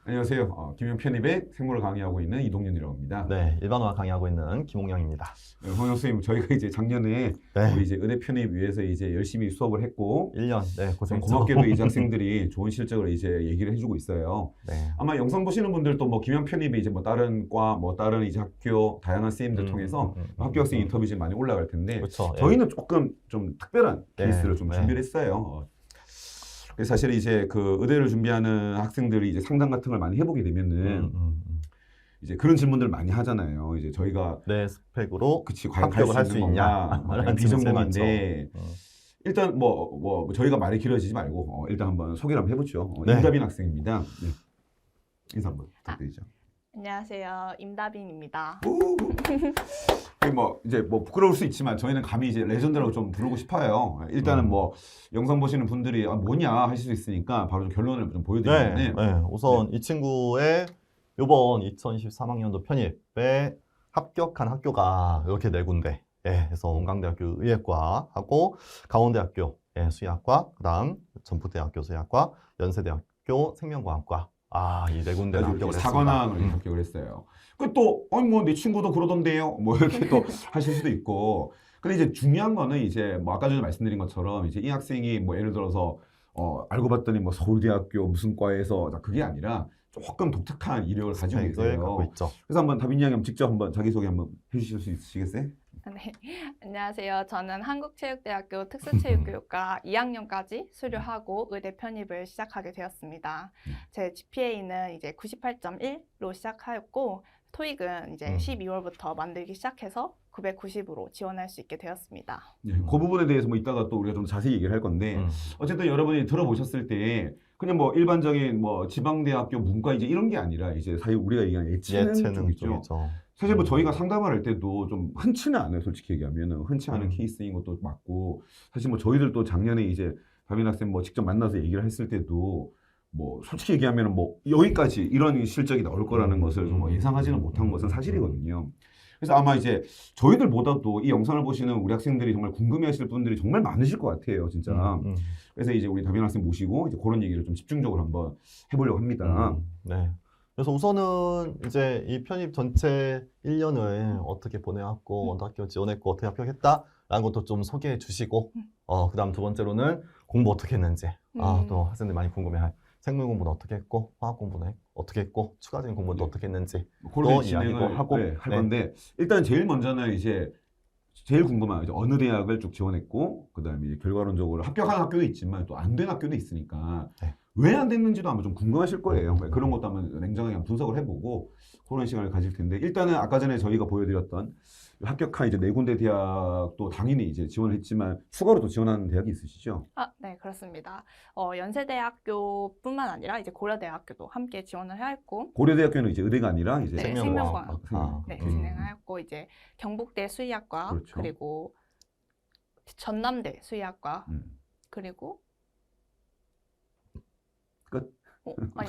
안녕하세요. 김영 편입의 생물을 강의하고 있는 이동윤이라고 합니다. 네, 일반화 강의하고 있는 김홍영입니다. 홍영 선생님, 저희가 이제 작년에 네. 우리 이제 의대 편입 위해서 이제 열심히 수업을 했고 1년, 네, 고생했죠. 고맙게도 이제 학생들이 좋은 실적을 이제 얘기를 해주고 있어요. 네. 아마 영상 보시는 분들도 뭐 김영 편입이 이제 뭐 다른 과, 뭐 다른 이제 학교 다양한 선생님들 통해서 학교 학생 인터뷰 좀 많이 올라갈 텐데 그렇죠. 저희는 조금 좀 특별한 케이스를 좀 네. 준비를 했어요. 그래서 사실 이제 그 의대를 준비하는 학생들이 이제 상담 같은 걸 많이 해보게 되면은 이제 그런 질문들 많이 하잖아요. 이제 저희가 내 스펙으로 그치 과연 합격을 할 수 있냐? 약간 비전공인데 일단 뭐 저희가 말이 길어지지 말고 일단 한번 소개를 한번 해보죠. 네. 임다빈 학생입니다. 네. 인사 한번 부탁드리죠. 안녕하세요. 임다빈입니다. 뭐 이제 뭐 부끄러울 수 있지만 저희는 감히 이제 레전드라고 좀 부르고 싶어요. 일단은 뭐 영상 보시는 분들이 뭐냐 하실 수 있으니까 바로 좀 결론을 좀 보여드리면 우선 이 친구의 이번 2023학년도 편입에 합격한 학교가 이렇게 네 군데. 그래서 원광대학교 의예과하고 강원대학교 수의학과, 그다음 전북대학교 수의학과, 연세대학교 생명과학과. 이 네 군데 합격을 했습니다. 사관왕을 합격을 했어요. 그 또 뭐 내 친구도 그러던데요. 뭐 이렇게 또 하실 수도 있고. 근데 이제 중요한 거는 이제 뭐 아까 전에 말씀드린 것처럼 이제 이 학생이 뭐 예를 들어서 알고 봤더니 뭐 서울대학교 무슨 과에서 그게 아니라 조금 독특한 이력을 가지고 계세요. 갖고 있죠. 그래서 한번 다빈 양이 직접 한번 자기소개 한번 해주실 수 있으시겠어요? 네. 안녕하세요. 저는 한국체육대학교 특수체육교육과 2학년까지 수료하고 의대 편입을 시작하게 되었습니다. 제 GPA는 이제 98.1로 시작하였고 토익은 이제 12월부터 만들기 시작해서 990으로 지원할 수 있게 되었습니다. 그 부분에 대해서 뭐 이따가 또 우리가 좀 자세히 얘기를 할 건데 어쨌든 여러분이 들어보셨을 때 그냥 뭐 일반적인 뭐 지방대학교 문과 이제 이런 게 아니라 이제 사실 우리가 얘기하는 예체능 쪽이죠. 사실 뭐 저희가 상담을 할 때도 좀 흔치는 않아요. 솔직히 얘기하면은 흔치 않은 케이스인 것도 맞고 사실 뭐 저희들도 작년에 이제 다빈 학생 뭐 직접 만나서 얘기를 했을 때도 뭐 솔직히 얘기하면은 뭐 여기까지 이런 실적이 나올 거라는 것을 좀 예상하지는 못한 것은 사실이거든요. 그래서 아마 이제 저희들보다도 이 영상을 보시는 우리 학생들이 정말 궁금해하실 분들이 정말 많으실 것 같아요, 진짜. 그래서 이제 우리 다빈 학생 모시고 이제 그런 얘기를 좀 집중적으로 한번 해보려고 합니다. 네. 그래서 우선은 이제 이 편입 전체 1년을 어떻게 보내왔고 어떤 학교 지원했고 어떻게 합격했다라는 것도 좀 소개해 주시고 그다음 두 번째로는 공부 어떻게 했는지 또 학생들이 많이 궁금해할 생물 공부는 어떻게 했고 화학 공부는 어떻게 했고 추가적인 공부는 또 어떻게 했는지 그런 이야기도 하고 할 건데 일단 제일 먼저는 이제 제일 궁금한 이제 어느 대학을 쭉 지원했고 그다음에 이제 결과론적으로 합격한 학교도 있지만 또 안 된 학교도 있으니까 왜 안 됐는지도 아마 좀 궁금하실 거예요. 그런 것도 한번 냉정하게 분석을 해보고 그런 시간을 가질 텐데 일단은 아까 전에 저희가 보여드렸던 합격한 이제 네 군데 대학도 당연히 이제 지원을 했지만 추가로 또 지원하는 대학이 있으시죠? 네, 그렇습니다. 연세대학교뿐만 아니라 이제 고려대학교도 함께 지원을 하였고 고려대학교는 이제 의대가 아니라 이제 생명과학 네, 진행하였고 이제 경북대 수의학과 그렇죠. 그리고 전남대 수의학과 그리고 아니,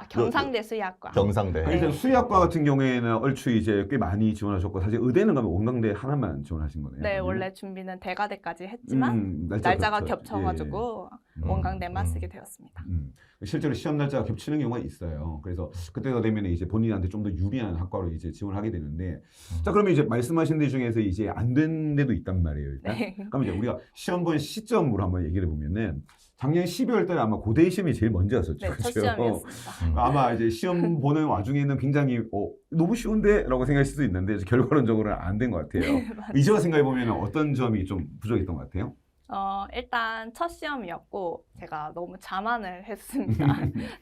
경상대 수의학과. 경상대. 일단 수의학과 같은 경우에는 얼추 이제 꽤 많이 지원하셨고 사실 의대는 가면 원광대 하나만 지원하신 거네요. 네, 그러면? 원래 준비는 대가대까지 했지만 날짜가 겹쳐가지고 원광대만 쓰게 되었습니다. 실제로 시험 날짜가 겹치는 경우가 있어요. 그래서 그때가 되면 이제 본인한테 좀 더 유리한 학과로 이제 지원하게 되는데 자 그러면 이제 말씀하신 데 중에서 이제 안 된 데도 있단 말이에요. 일단. 그럼 이제 우리가 시험 본 시점으로 한번 얘기를 해보면은 작년 12월 달에 아마 고대 시험이 제일 먼저였었죠. 네, 첫 시험이었습니다. 아마 이제 시험 보는 와중에는 굉장히 너무 쉬운데? 라고 생각하실 수도 있는데 결과론적으로는 안 된 것 같아요. 이제 와서 생각해보면 어떤 점이 좀 부족했던 것 같아요? 일단 첫 시험이었고 제가 너무 자만을 했습니다.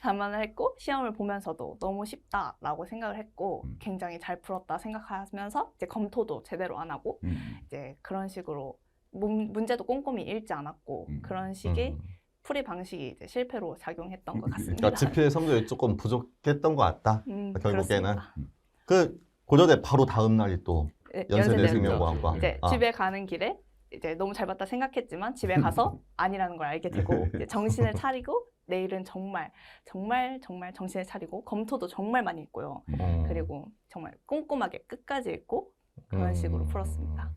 자만을 했고 시험을 보면서도 너무 쉽다라고 생각을 했고 굉장히 잘 풀었다 생각하면서 이제 검토도 제대로 안 하고 이제 그런 식으로 문제도 꼼꼼히 읽지 않았고 그런 식의 풀이 방식이 이제 실패로 작용했던 것 같습니다. 그러니까 GPA 성적이 조금 부족했던 것 같다. 결국에는 그렇습니다. 그 고려대 바로 다음 날이 또 연세대 생명과학과. 이제 집에 가는 길에 이제 너무 잘 봤다 생각했지만 집에 가서 아니라는 걸 알게 되고 이제 정신을 차리고 내일은 정말 정신을 차리고 검토도 정말 많이 했고요. 그리고 정말 꼼꼼하게 끝까지 읽고 그런 식으로 풀었습니다.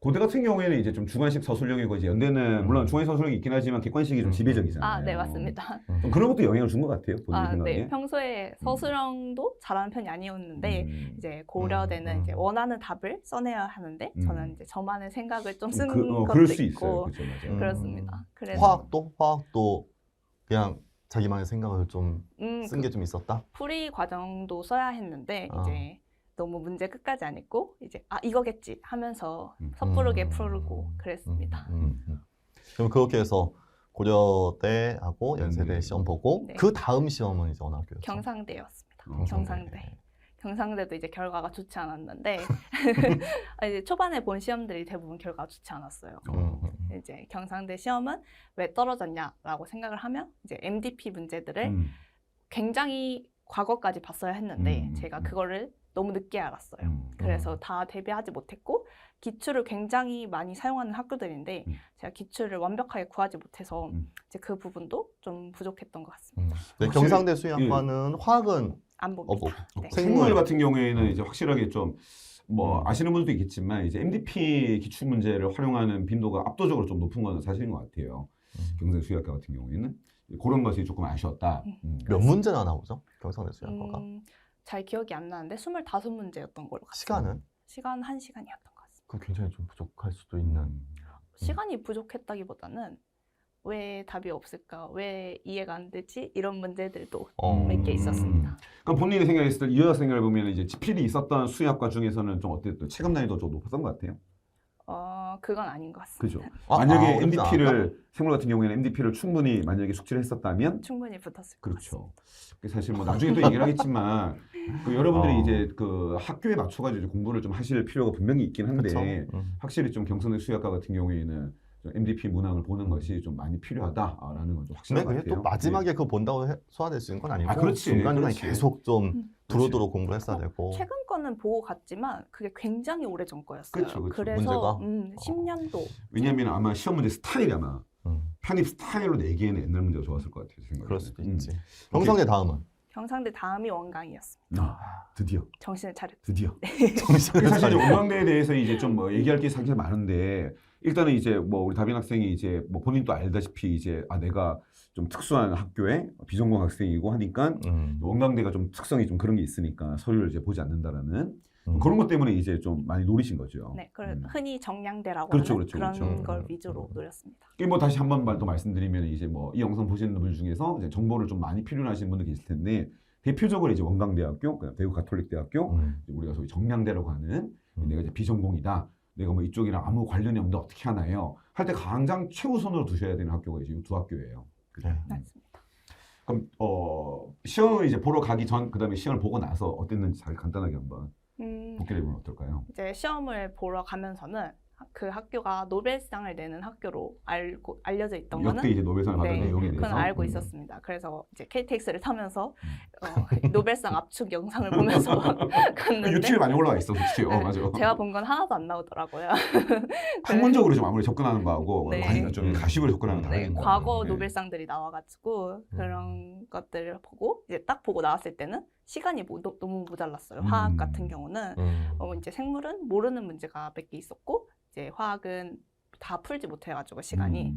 고대 같은 경우에는 이제 좀 주관식 서술형이고 이제 연대는 물론 주관식 서술형이 있긴 하지만 객관식이 좀 지배적이잖아요. 아, 네, 맞습니다. 좀 그런 것도 영향을 준 것 같아요. 본인 아, 생각에. 네. 평소에 서술형도 잘하는 편이 아니었는데 이제 고려대는 이제 원하는 답을 써내야 하는데 저는 이제 저만의 생각을 좀 쓴 것도 그럴 수 있고 있어요. 그렇죠, 맞아요. 그렇습니다. 그래서 화학도 그냥 자기만의 생각을 좀 쓴 게 좀 있었다? 풀이 과정도 써야 했는데 아. 이제 너무 문제 끝까지 안 읽고 이제 아 이거겠지 하면서 섣부르게 풀고 그랬습니다. 그럼 그렇게 해서 고려대하고 연세대 시험 보고 네. 그 다음 시험은 이제 어느 학교였죠? 경상대였습니다. 경상대. 경상대도 이제 결과가 좋지 않았는데 이제 초반에 본 시험들이 대부분 결과가 좋지 않았어요. 이제 경상대 시험은 왜 떨어졌냐라고 생각을 하면 이제 MDP 문제들을 굉장히 과거까지 봤어야 했는데 제가 그거를 너무 늦게 알았어요. 그래서 다 대비하지 못했고 기출을 굉장히 많이 사용하는 학교들인데 제가 기출을 완벽하게 구하지 못해서 이제 그 부분도 좀 부족했던 것 같습니다. 네, 경상대 수의학과는 화학은 안 봅니다. 네. 생물 같은 경우에는 이제 확실하게 좀 뭐 아시는 분들도 있겠지만 이제 MDP 기출 문제를 활용하는 빈도가 압도적으로 좀 높은 건 사실인 것 같아요. 경상대 수의학과 같은 경우에는 그런 것이 조금 아쉬웠다. 몇 문제나 나오죠? 경상대 수의학과가? 잘 기억이 안 나는데 25문제였던 걸로 같습니다. 시간은? 시간 1시간이었던 것 같습니다. 그 굉장히 좀 부족할 수도 있는. 시간이 부족했다기보다는 왜 답이 없을까? 왜 이해가 안 되지? 이런 문제들도 몇 개 있었습니다. 그럼 본인이 생각했을 때 이 여학생을 보면 이제 지필이 있었던 수의학과 중에서는 좀 어땠어요? 체감 난이도 좀 높았던 것 같아요. 그건 아닌 것 같습니다. 그죠? 만약에 MDP를 생물 같은 경우에는 MDP를 충분히 만약에 숙지를 했었다면 충분히 붙었을 것 그렇죠. 같습니다. 사실 뭐 나중에 또 얘기를 하겠지만 그 여러분들이 이제 그 학교에 맞춰가지고 공부를 좀 하실 필요가 분명히 있긴 한데 확실히 좀 경상대 수의학과 같은 경우에는 좀 MDP 문항을 보는 것이 좀 많이 필요하다라는 건 좀 확실한 것 근데 같아요. 그게 또 마지막에 그거 본다고 소화될 수 있는 건 아니고 그렇지, 중간중간에 그렇지. 계속 좀 두루두루 공부를 했어야 되고. 최근 거는 보고 갔지만 그게 굉장히 오래전 거였어요. 그쵸, 그쵸. 그래서 문제가? 10년도. 왜냐하면 아마 시험 문제 스타일이 아마 편입 스타일로 내기에는 옛날 문제가 좋았을 것 같아요. 생각에. 그럴 수도 있지. 경상대 다음은? 경상대 다음이 원광이었습니다. 드디어. 정신을 차렸죠. 드디어. 정신을 사실 차리고. 원광대에 대해서 이제 좀 뭐 얘기할 게 사실 많은데 일단은 이제 뭐 우리 다빈 학생이 이제 뭐 본인도 알다시피 이제 내가 좀 특수한 학교에 비전공 학생이고 하니까 원광대가 좀 특성이 좀 그런 게 있으니까 서류를 이제 보지 않는다라는 그런 것 때문에 이제 좀 많이 노리신 거죠. 네, 흔히 정량대라고 그렇죠, 하는 그렇죠, 그런 그렇죠. 걸 위주로 노렸습니다. 이게 뭐 다시 한 번만 더 말씀드리면 이제 뭐 이 영상 보시는 분들 중에서 이제 정보를 좀 많이 필요로 하시는 분들 계실 텐데 대표적으로 이제 원광대학교, 대구 가톨릭대학교, 우리가 소위 정량대라고 하는 내가 이제 비전공이다. 내가 뭐 이쪽이랑 아무 관련이 없는데 어떻게 하나요? 할 때 가장 최우선으로 두셔야 되는 학교가 이제 이 두 학교예요. 그죠? 맞습니다. 그럼 시험을 이제 보러 가기 전 그다음에 시험을 보고 나서 어땠는지 잘 간단하게 한번 복기를 해보면 어떨까요? 이제 시험을 보러 가면서는 그 학교가 노벨상을 내는 학교로 알려져 있던 거는 역대 이제 노벨상을 받은 내용에 대해서 그건 알고 있었습니다. 그래서 이제 KTX를 타면서 노벨상 압축 영상을 보면서 갔는데 유튜브에 많이 올라와 있어, 솔직히. 네, 맞아. 제가 본 건 하나도 안 나오더라고요. 학문적으로 좀 아무리 접근하는 거하고 네. 좀 가식으로 접근하는 거 네, 다르니까. 과거 네. 노벨상들이 나와가지고 그런 것들을 보고 이제 딱 보고 나왔을 때는 시간이 너무 모자랐어요. 화학 같은 경우는 이제 생물은 모르는 문제가 몇 개 있었고 이제 화학은 다 풀지 못해가지고 시간이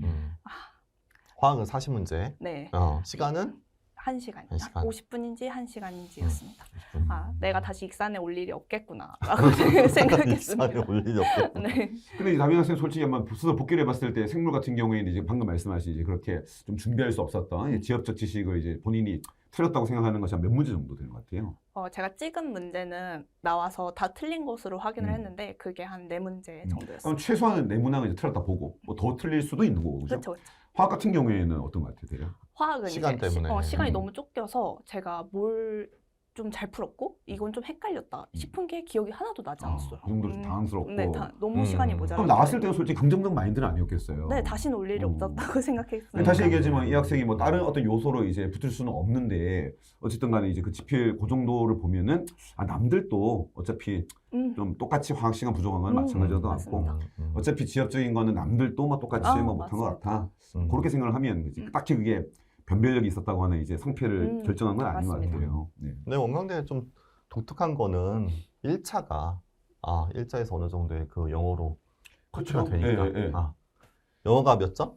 화학은 40문제. 네. 시간은? 1시간. 1시간. 50분인지 1시간인지였습니다. 내가 다시 익산에 올 일이 없겠구나 라고 생각했습니다. 익산에 올 일이 없겠구나. 네. 근데 이제 다빈 학생 솔직히 한번 스스로 복귀를 해봤을 때 생물 같은 경우에는 이제 방금 말씀하신 이제 그렇게 좀 준비할 수 없었던 이제 지엽적 지식을 이제 본인이 틀렸다고 생각하는 것이 한 몇 문제 정도 되는 것 같아요. 제가 찍은 문제는 나와서 다 틀린 것으로 확인을 했는데 그게 한 4문제 정도였어요. 그럼 최소한 내문항을 이제 틀렸다 보고 뭐 더 틀릴 수도 있는 거고 그죠? 그렇죠. 화학 같은 경우에는 어떤 것 같아요? 화학은 시간 이제 때문에. 시간이 너무 쫓겨서 제가 뭘 좀 잘 풀었고 이건 좀 헷갈렸다 싶은 게 기억이 하나도 나지 않았어요. 그 정도로 좀 당황스럽고. 네, 너무 시간이 모자라. 그럼 나왔을 때는 솔직히 긍정적 마인드는 아니었겠어요. 네, 다시는 올 일이 없었다고 생각했습니다. 다시 얘기하지만 이 학생이 뭐 다른 어떤 요소로 이제 붙을 수는 없는데 어쨌든 간에 이제 그 지필 그 정도를 보면은 남들도 어차피 좀 똑같이 화학 시간 부족한 건 마찬가지도 같고 어차피 지엽적인 거는 남들도 뭐 똑같이 뭐 못한 것 같아. 그렇게 생각을 하면 그치? 딱히 그게 변별력이 있었다고 하는 이제 성패를 결정한 건 아닌 것 맞습니다. 같아요. 네. 근데 원광대에 좀 독특한 거는 1차가 1차에서 어느 정도의 그 영어로 커트가 그렇죠. 되니까. 예, 예. 아, 영어가 몇 점?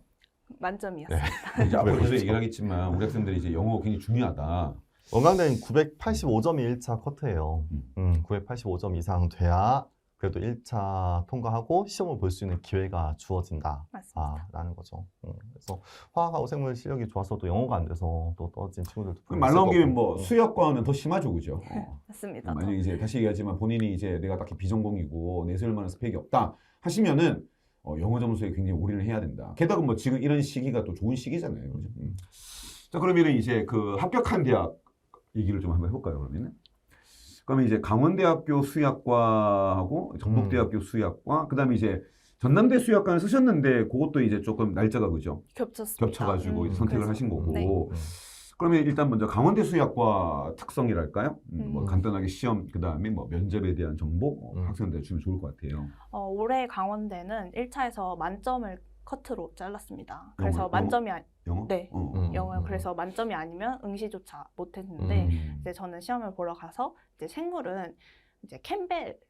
만점이었습니다. 이제 앞으로 계속 950점. 얘기를 하겠지만 우리 학생들이 이제 영어 굉장히 중요하다. 원광대는 985점이 1차 커트예요. 음. 985점 이상 돼야 그래도 1차 통과하고 시험을 볼 수 있는 기회가 주어진다. 맞습니다. 라는 거죠. 그래서 화학하고 생물 실력이 좋아서도 영어가 안 돼서 또 떨어진 친구들도 그럼 말 나온 김에 있을 뭐 거고. 수학과는 더 심하죠, 그죠? 맞습니다. 만약에 이제 다시 얘기하지만 본인이 이제 내가 딱히 비전공이고 내세울 만한 스펙이 없다 하시면은 영어 점수에 굉장히 올인을 해야 된다. 게다가 뭐 지금 이런 시기가 또 좋은 시기잖아요, 그죠? 자, 그러면은 이제 그 합격한 대학 얘기를 좀 한번 해볼까요, 그러면은? 그러면 이제 강원대학교 수의학과하고 전북대학교 수의학과, 그다음에 이제 전남대 수의학과는 쓰셨는데 그것도 이제 조금 날짜가 그죠? 겹쳤습니다. 겹쳐가지고 선택을 그래서- 하신 거고. 네. 그러면 일단 먼저 강원대 수의학과 특성이랄까요? 뭐 음. 간단하게 시험, 그다음에 뭐 면접에 대한 정보 음. 학생들한테 주면 좋을 것 같아요. 올해 강원대는 1차에서 만점을 커트로 잘랐습니다. 그래서 영어요? 만점이 영어? 네. 영어요. 음. 그래서 만점이 아니면 응시조차 못했는데 음. 이제 저는 시험을 보러 가서 이제 생물은 이제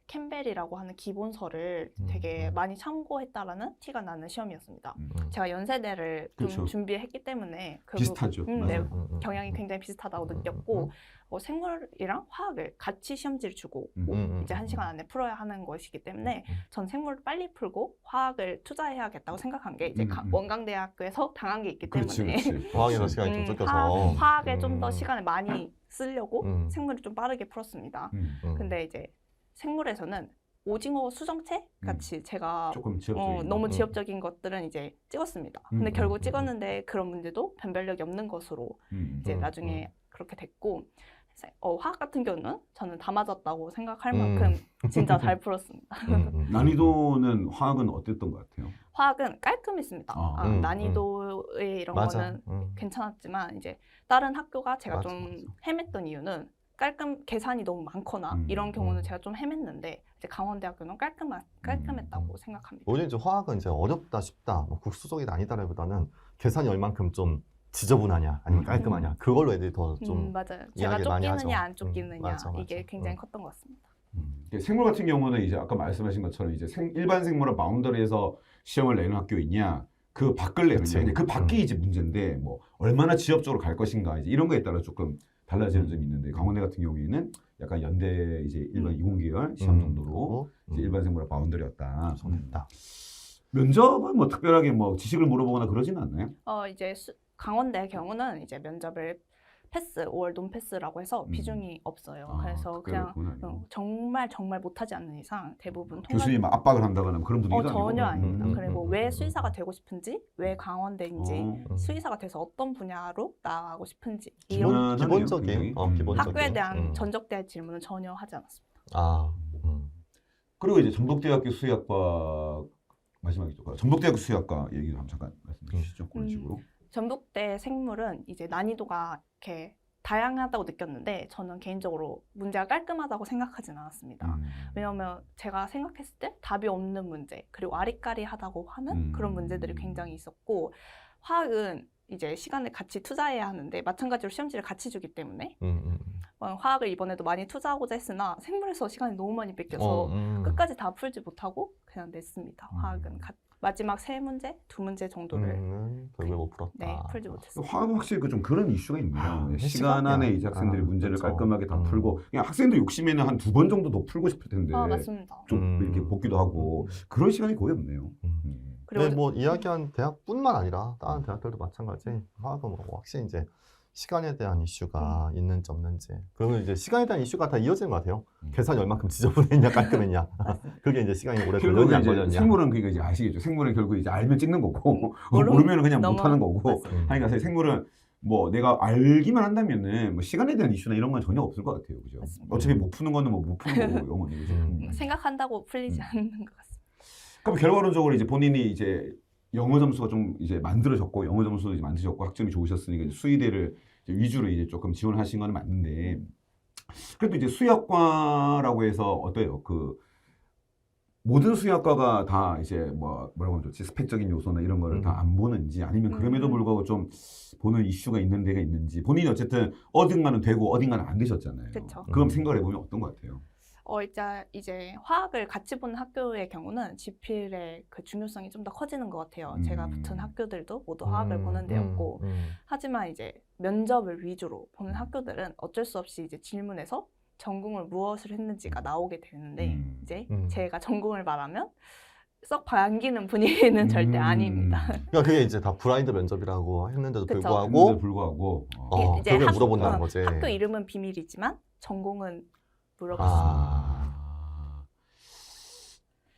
캠벨이라고 하는 기본서를 되게 많이 참고했다라는 티가 나는 시험이었습니다. 제가 연세대를 좀 그렇죠. 준비했기 때문에 비슷하죠. 네, 맞아요. 경향이 굉장히 비슷하다고 느꼈고 생물이랑 화학을 같이 시험지를 주고 이제 1시간 안에 풀어야 하는 것이기 때문에 전 생물을 빨리 풀고 화학을 투자해야겠다고 생각한 게 이제 원광대학교에서 당한 게 있기 그렇지, 때문에 그렇지. 화학에서 시간이 좀 쫓겨서. 화학에 좀 더 시간을 많이 쓰려고 음. 생물을 좀 빠르게 풀었습니다. 음. 근데 이제 생물에서는 오징어 수정체 같이 제가 조금 지역적인 너무 거. 지엽적인 것들은 이제 찍었습니다. 근데 결국 찍었는데 그런 문제도 변별력이 없는 것으로 이제 나중에 그렇게 됐고 화학 같은 경우는 저는 다 맞았다고 생각할 만큼 진짜 잘 풀었습니다. 난이도는 화학은 어땠던 것 같아요? 화학은 깔끔했습니다. 난이도의 이런 맞아. 거는 괜찮았지만 이제 다른 학교가 제가 맞아, 좀 맞아. 헤맸던 이유는 계산이 너무 많거나 이런 경우는 제가 좀 헤맸는데 이제 강원대학교는 깔끔했다고 생각합니다. 오히려 이제 화학은 이제 어렵다 쉽다 뭐 국수적이다 아니다라기보다는 계산이 얼만큼 좀 지저분하냐 아니면 깔끔하냐 그걸로 애들이 더 좀 맞아요. 제가 이야기를 많이 쫓기느냐 하죠. 안 쫓기느냐 맞아. 이게 굉장히 컸던 것 같습니다. 생물 같은 경우는 이제 아까 말씀하신 것처럼 이제 일반 생물은 바운더리에서 시험을 내는 학교이냐 그 밖을 내느냐 그 밖이 이제 문제인데 뭐 얼마나 지역적으로 갈 것인가 이제 이런 거에 따라 조금 달라지는 점이 있는데 강원대 같은 경우에는 약간 연대 이제 일반 이공계열 시험 정도로 이제 일반 생물은 바운더리였다. 좋다. 면접은 뭐 특별하게 뭐 지식을 물어보거나 그러지는 않나요? 이제 강원대 경우는 이제 면접을 패스, 5월 논패스라고 해서 비중이 없어요. 그래서 그냥 정말 못하지 않는 이상 대부분 교수님이 막 압박을 한다거나 그런 분위기가 아니고 전혀 아닙니다. 그리고 왜 수의사가 되고 싶은지, 왜 강원대인지, 어. 수의사가 돼서 어떤 분야로 나가고 싶은지 기본하네요, 기본적인 기본적인 학교에 대한 전적대의 질문은 전혀 하지 않았습니다. 그리고 이제 전북대학교 수의학과 마지막이죠. 전북대학교 수의학과 얘기 한번 잠깐 말씀해 주시죠. 그런 식으로. 전북대 생물은 이제 난이도가 이렇게 다양하다고 느꼈는데 저는 개인적으로 문제가 깔끔하다고 생각하진 않았습니다. 왜냐하면 제가 생각했을 때 답이 없는 문제 그리고 아리까리하다고 하는 그런 문제들이 굉장히 있었고 화학은 이제 시간을 같이 투자해야 하는데 마찬가지로 시험지를 같이 주기 때문에 화학을 이번에도 많이 투자하고자 했으나 생물에서 시간이 너무 많이 뺏겨서 끝까지 다 풀지 못하고 그냥 냈습니다. 화학은 마지막 3문제, 2문제 정도를 결국에 못 풀었다. 네, 풀지 못했어요. 화학은 확실히 좀 그런 이슈가 있네요. 시간 시간이야. 안에 이제 학생들이 문제를 그렇죠. 깔끔하게 다 풀고 그냥 학생들 욕심에는 한 2번 정도 더 풀고 싶을 텐데 맞습니다. 좀 이렇게 복기도 하고 그런 시간이 거의 없네요. 그리고 뭐 이야기한 대학뿐만 아니라 다른 대학들도 마찬가지. 화학은 뭐 확실히 이제 시간에 대한 이슈가 있는지 없는지. 그러면 이제 시간에 대한 이슈가 다 이어지는 것 같아요. 계산이 얼만큼 지저분했냐 깔끔했냐. 그게 이제 시간이 오래 걸렸냐 안 걸렸냐. 생물은 그러니까 이제 아시겠죠. 생물은 결국 이제 알면 찍는 거고 모르면 그냥 못 하는 거고. 하니까 사실 생물은 뭐 내가 알기만 한다면은 뭐 시간에 대한 이슈나 이런 건 전혀 없을 것 같아요. 그죠? 맞습니다. 어차피 못 푸는 거는 뭐 못 푸는 거고 영어는 그죠. 생각한다고 풀리지 않는 것 같습니다. 그럼 결과론적으로 이제 본인이 이제 영어 점수가 좀 이제 만들어졌고 영어 점수도 이제 만드셨고 학점이 좋으셨으니까 이제 수의대를 이제 위주로 이제 조금 지원하신 건 맞는데 그래도 이제 수의학과라고 해서 어때요? 그 모든 수의학과가 다 이제 뭐라고 하면 좋지 스펙적인 요소나 이런 거를 다 안 보는지 아니면 그럼에도 불구하고 좀 보는 이슈가 있는 데가 있는지 본인이 어쨌든 어딘가는 되고 어딘가는 안 되셨잖아요. 그쵸. 그럼 생각을 해보면 어떤 것 같아요? 이제 화학을 같이 보는 학교의 경우는 지필의 그 중요성이 좀 더 커지는 것 같아요. 제가 붙은 학교들도 모두 화학을 보는 데였고, 하지만 이제 면접을 위주로 보는 학교들은 어쩔 수 없이 이제 질문에서 전공을 무엇을 했는지가 나오게 되는데, 이제 제가 전공을 말하면 썩 반기는 분위기는 절대 아닙니다. 그러니까 그게 이제 다 블라인드 면접이라고 했는데도 그쵸. 불구하고 이제 그걸 물어본다는 거지. 학교 이름은 비밀이지만 전공은 물어봤습니다.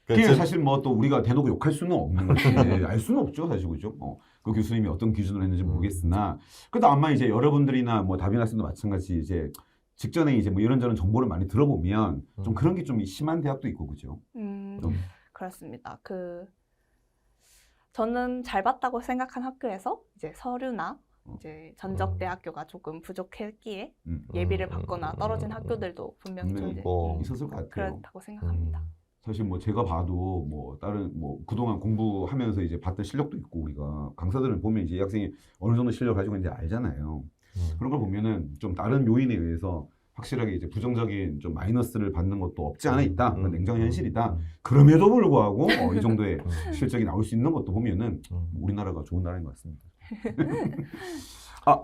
그게 사실 뭐 또 우리가 대놓고 욕할 수는 없는 건데 알 수는 없죠, 사실 그죠? 그 교수님이 어떤 기준으로 했는지 모르겠으나 그래도 아마 이제 여러분들이나 뭐 다빈 학생도 마찬가지 이제 직전에 이제 뭐 이런저런 정보를 많이 들어보면 좀 그런 게 좀 심한 대학도 있고 그죠? 그렇습니다. 저는 잘 봤다고 생각한 학교에서 이제 서류나 이제 전적대학교가 조금 부족했기에 예비를 받거나 떨어진 학교들도 분명히 있었을 것 같아요. 그렇다고 생각합니다. 사실 뭐 제가 봐도 뭐 다른 뭐 그동안 공부하면서 이제 봤던 실력도 있고 우리가 강사들을 보면 이제 이 학생이 어느 정도 실력을 가지고 있는지 알잖아요. 그런 걸 보면은 좀 다른 요인에 의해서 확실하게 이제 부정적인 좀 마이너스를 받는 것도 없지 않아 있다. 냉정한 현실이다. 그럼에도 불구하고 이 정도의 실적이 나올 수 있는 것도 보면은 우리나라가 좋은 나라인 것 같습니다.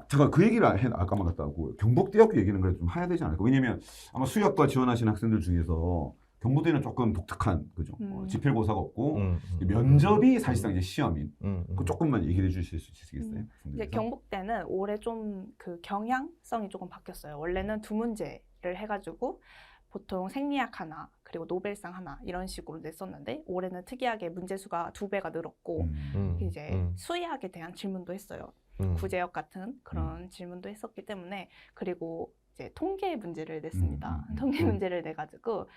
잠깐 그 얘기를 아까 까먹었다고 경북대학교 얘기는 그래도 좀 해야 되지 않을까? 왜냐면 아마 수학과 지원하신 학생들 중에서 경북대는 조금 독특한 그죠? 지필고사가 없고 면접이 사실상 이제 시험인. 그 조금만 얘기해 주실 수 있으시겠어요? 이제 경북대는 올해 좀 그 경향성이 조금 바뀌었어요. 원래는 2문제를 해가지고 보통 생리학 하나 그리고 노벨상 하나 이런 식으로 냈었는데 올해는 특이하게 문제 수가 2배가 늘었고 이제 수의학에 대한 질문도 했어요. 구제역 같은 그런 질문도 했었기 때문에 그리고 이제 통계 문제를 냈습니다. 통계 문제를 내가지고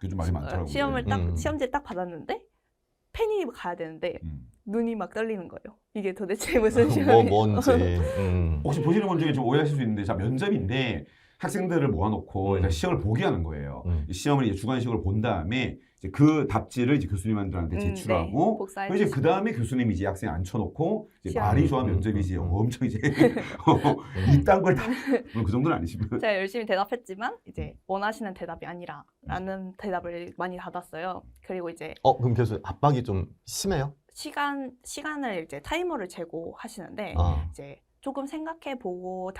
그게 좀 말이 많더라고요. 시험지를 딱 받았는데 펜이 가야 되는데 눈이 막 떨리는 거예요. 이게 도대체 무슨 시험이에요? 뭔지. 혹시 보시는 분 중에 좀 오해하실 수 있는데 자 면접인데 학생들을 모아놓고 시험을 보게 하는 거예요. 시험을 이제 주관식으로 본 다음에 이제 그 답지를 이제 교수님한테 제출하고 이제 그 다음에 교수님이 이제 학생 앉혀놓고 이제 말이 좋아 면접이지 엄청 이제 이딴 걸 다 그 정도는 아니시면 제가 열심히 대답했지만 이제 원하시는 대답이 아니라라는 대답을 많이 받았어요. 그리고 이제 그럼 교수님 압박이 좀 심해요? 시간을 이제 타이머를 재고 하시는데 이제 조금 생각해보고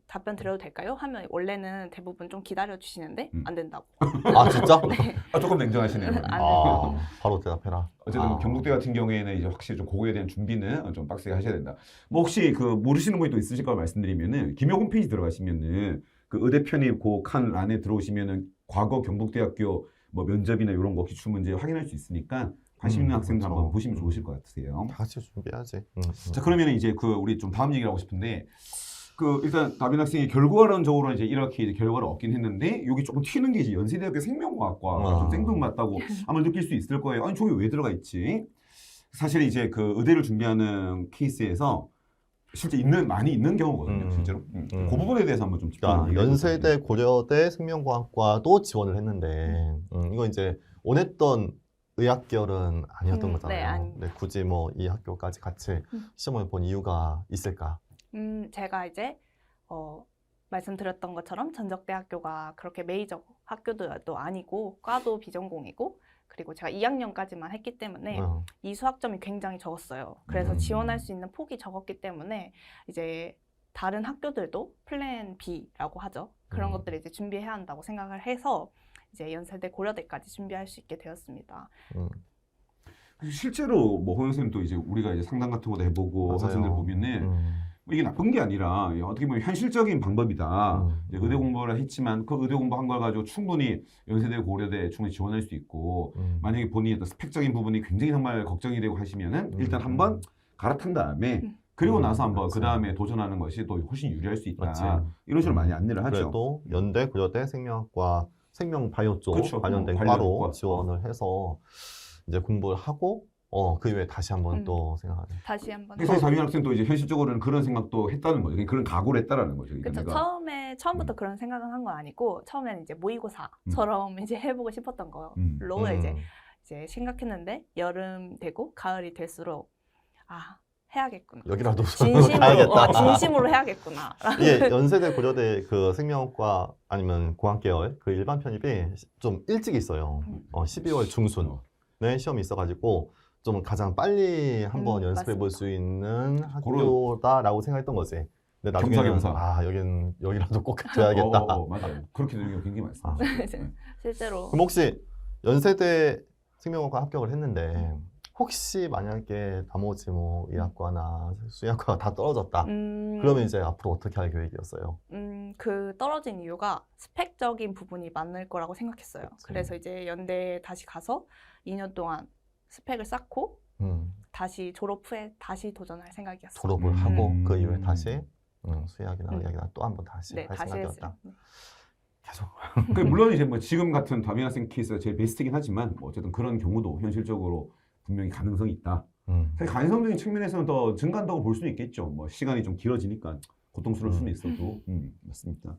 답변 드려도 될까요? 하면 원래는 대부분 좀 기다려 주시는데 안 된다고. 진짜? 네. 조금 냉정하시네요. 안 된다고. 바로 대답해라. 어쨌든 경북대 같은 경우에는 이제 확실히 좀 그거에 대한 준비는 좀 빡세게 하셔야 된다. 뭐 혹시 그 모르시는 분이 또 있으실 까 말씀드리면은 김영 홈페이지 들어가시면은 그 의대 편입 그 칸 안에 들어오시면은 과거 경북대학교 뭐 면접이나 이런 거 기출 문제 확인할 수 있으니까 관심 있는 학생들 한번 보시면 좋으실 것 같으세요. 다 같이 준비해야지. 자 그러면 이제 그 우리 좀 다음 얘기를 하고 싶은데 그 일단 다빈 학생이 결과론적으로 이제 이렇게 이제 결과를 얻긴 했는데 여기 조금 튀는 게 이제 연세대학교 생명과학과 좀 생뚱맞다고 아마 느낄 수 있을 거예요. 아니 저기 왜 들어가 있지? 사실 이제 그 의대를 준비하는 케이스에서 실제 많이 있는 경우거든요, 실제로. 그 부분에 대해서 한번 좀 그러니까 연세대, 고려대 생명과학과도 지원을 했는데 이거 이제 원했던 의학계열은 아니었던 거잖아요. 네, 굳이 뭐 이 학교까지 같이 시험을 본 이유가 있을까? 제가 이제 말씀드렸던 것처럼 전적대학교가 그렇게 메이저 학교도 아니고 과도 비전공이고 그리고 제가 2학년까지만 했기 때문에 이 수학점이 굉장히 적었어요. 그래서 지원할 수 있는 폭이 적었기 때문에 이제 다른 학교들도 플랜 B라고 하죠. 그런 것들을 이제 준비해야 한다고 생각을 해서 이제 연세대 고려대까지 준비할 수 있게 되었습니다. 실제로 뭐 홍 선생님도 이제 우리가 이제 상담 같은 것도 해보고 맞아요. 학생들 보면은 이게 나쁜 게 아니라 어떻게 보면 현실적인 방법이다. 의대 공부를 했지만 그 의대 공부한 걸 가지고 충분히 연세대 고려대 충분히 지원할 수 있고 만약에 본인의 어떤 스펙적인 부분이 굉장히 정말 걱정이 되고 하시면은 일단 한번 갈아탄 다음에 그리고 나서 한번 그 다음에 도전하는 것이 또 훨씬 유리할 수 있다. 맞지. 이런 식으로 많이 안내를 하죠. 그래도 연대, 고려대 생명학과 생명바이오 쪽 그쵸. 관련된 과로 지원을 해서 이제 공부를 하고 그 이후에 다시 한번 또 생각하네. 다시 한번. 사실 다빈 학생도 이제 현실적으로는 그런 생각도 했다는 거죠. 그런 각오를 했다라는 거죠. 그렇죠. 처음부터 그런 생각은 한 건 아니고 처음에는 이제 모의고사처럼 이제 해보고 싶었던 걸로 이제 생각했는데 여름 되고 가을이 될수록 해야겠구나. 여기라도 우선으로 진심으로 가야겠다. 진심으로 해야겠구나. 이게 연세대 고려대 그 생명과 아니면 공학계열 그 일반 편입이 좀 일찍 있어요. 12월 중순에 시험이 있어가지고 좀 가장 빨리 한번 연습해 볼 수 있는 학교다라고 생각했던 거지. 근데 나중에는 겸사겸사. 여기라도 꼭 줘야겠다. 맞아요. 그렇게 되는 경우 굉장히 많습니다. 실제로. 그럼 혹시 연세대 생명학과 합격을 했는데 혹시 만약에 나머지 뭐 의학과나 수의학과가 다 떨어졌다. 그러면 이제 앞으로 어떻게 할 계획이었어요? 그 떨어진 이유가 스펙적인 부분이 많을 거라고 생각했어요. 그치. 그래서 이제 연대에 다시 가서 2년 동안 스펙을 쌓고 다시 졸업 후에 다시 도전할 생각이었어요. 졸업을 하고 그 이후에 다시 수의학이나 의학이나 또 한 번 다시 네, 할 다시 생각이었다. 했어요. 계속. 물론 이제 뭐 지금 같은 다민 학생 케이스가 제일 베스트긴 하지만 뭐 어쨌든 그런 경우도 현실적으로 분명히 가능성이 있다. 사실 가능성적인 측면에서는 더 증가한다고 볼 수는 있겠죠. 뭐 시간이 좀 길어지니까 고통스러울 수는 있어도 맞습니다.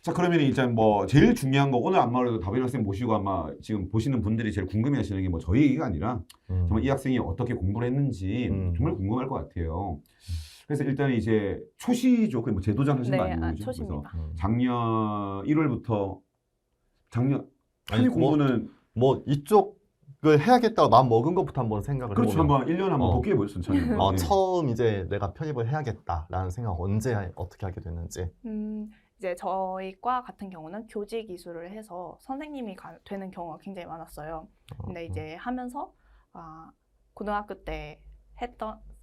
자, 그러면 일단 뭐 제일 중요한 거 오늘 아무래도 다빈 학생 모시고 아마 지금 보시는 분들이 제일 궁금해하시는 게 뭐 저희 얘기가 아니라 정말 이 학생이 어떻게 공부를 했는지 정말 궁금할 것 같아요. 그래서 일단 이제 초시죠. 뭐 재도전 하신 거 아니에요? 초시입니다. 작년 1월부터 작년 아니, 공부는 뭐 이쪽을 해야겠다고 마음 먹은 것부터 한번 생각을 그렇죠. 해보면 한번 1년에 한번 복귀해 보셨죠. 처음 이제 내가 편입을 해야겠다라는 생각 언제 어떻게 하게 됐는지. 이제 저희 과 같은 경우는 교직 이수를 해서 선생님이 되는 경우가 굉장히 많았어요. 근데 이제 하면서 고등학교 때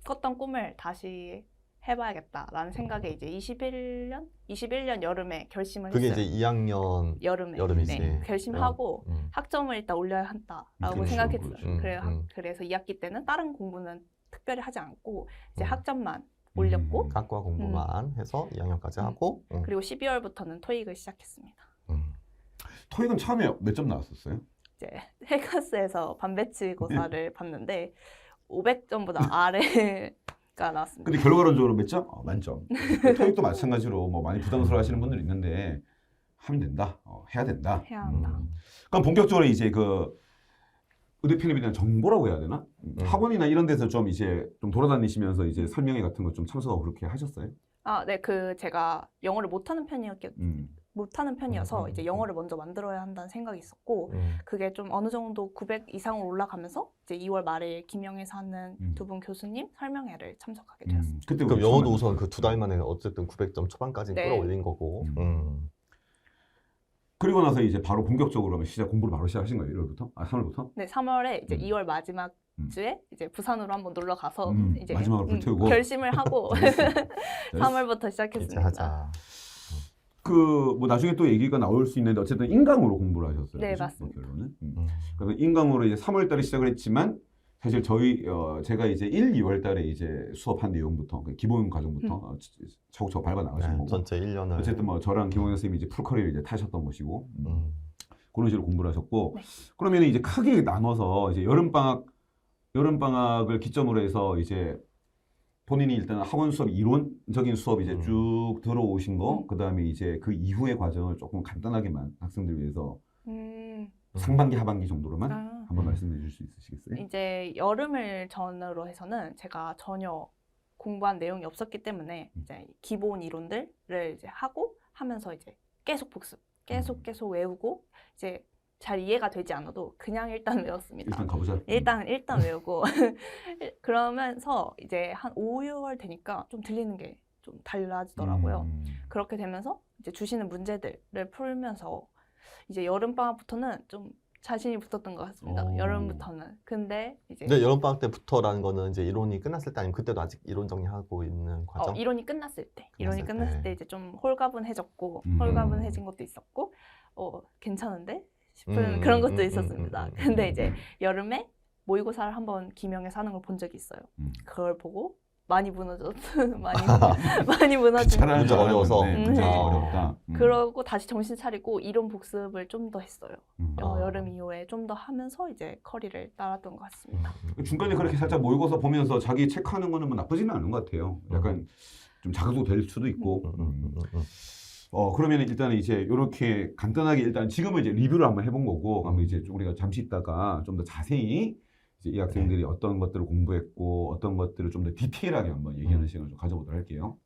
꿨던 꿈을 다시 해봐야겠다라는 생각에 이제 21년 여름에 결심을 그게 했어요. 이제 2학년 여름이지. 네, 결심하고 학점을 일단 올려야 한다라고 그렇죠, 생각했어요. 그렇죠. 그래서 2학기 때는 다른 공부는 특별히 하지 않고 이제 학점만 올렸고 학과 공부만 해서 2학년까지 하고 그리고 12월부터는 토익을 시작했습니다. 토익은 처음에 몇 점 나왔었어요? 이제 헬카스에서 반배치고사를 봤는데 500점보다 아래가 나왔습니다. 근데 결과론적으로 몇 점? 만점. 토익도 마찬가지로 뭐 많이 부담스러워하시는 분들이 있는데 하면 된다, 해야 된다. 해야 한다. 그럼 본격적으로 이제 그 의대 편입에 대한 정보라고 해야 되나? 학원이나 이런 데서 좀 이제 좀 돌아다니시면서 이제 설명회 같은 거 좀 참석하고 그렇게 하셨어요? 네, 제가 영어를 못하는 편이어서 이제 영어를 먼저 만들어야 한다는 생각이 있었고 그게 좀 어느 정도 900 이상으로 올라가면서 이제 2월 말에 김영에서 하는 두 분 교수님 설명회를 참석하게 되었습니다. 그때 그럼 영어도 우선 그 2달 만에 어쨌든 900점 초반까지 네. 끌어올린 거고. 그리고 나서 이제 바로 본격적으로 공부를 바로 시작하신 거예요? 1월부터? 3월부터? 네, 3월에 이제 2월 마지막 주에 이제 부산으로 한번 놀러 가서 이제 마지막으로 불태우고 결심을 하고 3월부터 이제 시작했습니다. 하자. 뭐 나중에 또 얘기가 나올 수 있는데 어쨌든 인강으로 공부를 하셨어요. 네, 그죠? 맞습니다. 결론은. 그래서 인강으로 이제 3월달에 시작을 했지만 사실 제가 이제 1, 2월달에 이제 수업한 내용부터 기본 과정부터 차곡차곡 밟아 나가신 거고. 전체 1년을. 어쨌든 뭐 저랑 김홍현 선생님이 이제 풀커리어 이제 타셨던 것이고 그런 식으로 공부를 하셨고 그러면 이제 크게 나눠서 이제 여름방학을 기점으로 해서 이제 본인이 일단 학원 수업 이론적인 수업 이제 쭉 들어오신 거, 그 다음에 이제 그 이후의 과정을 조금 간단하게만 학생들 위해서 상반기, 하반기 정도로만 한번 말씀해 주실 수 있으시겠어요? 이제 여름을 전으로 해서는 제가 전혀 공부한 내용이 없었기 때문에 이제 기본 이론들을 이제 하면서 이제 계속 복습, 계속 외우고 이제 잘 이해가 되지 않아도 그냥 일단 외웠습니다. 일단 가보자. 일단 외우고 그러면서 이제 한 5, 6월 되니까 좀 들리는 게 좀 달라지더라고요. 그렇게 되면서 이제 주시는 문제들을 풀면서 이제 여름방학부터는 좀 자신이 붙었던 것 같습니다. 여름부터는. 근데 여름방학 때부터라는 거는 이제 이론이 끝났을 때 아니면 그때도 아직 이론 정리하고 있는 과정? 이론이 끝났을 때. 이론이 끝났을 때 이제 좀 홀가분해졌고 홀가분해진 것도 있었고 괜찮은데? 싶은 그런 것도 있었습니다. 근데 이제 여름에 모의고사를 한번 김영에서 하는 걸 본 적이 있어요. 그걸 보고 많이 무너진 문제 어려워서 문제가 어렵다. 그러고 다시 정신 차리고 이론 복습을 좀 더 했어요. 여름 이후에 좀 더 하면서 이제 커리를 따랐던 것 같습니다. 중간에 그렇게 살짝 모의고사 보면서 자기 체크하는 거는 뭐 나쁘지는 않은 것 같아요. 약간 좀 자극도 될 수도 있고. 그러면 일단 이제 이렇게 간단하게 일단 지금은 이제 리뷰를 한번 해본 거고, 한번 이제 우리가 잠시 있다가 좀 더 자세히 이제 이 학생들이 어떤 것들을 공부했고 어떤 것들을 좀 더 디테일하게 한번 얘기하는 시간을 좀 가져보도록 할게요.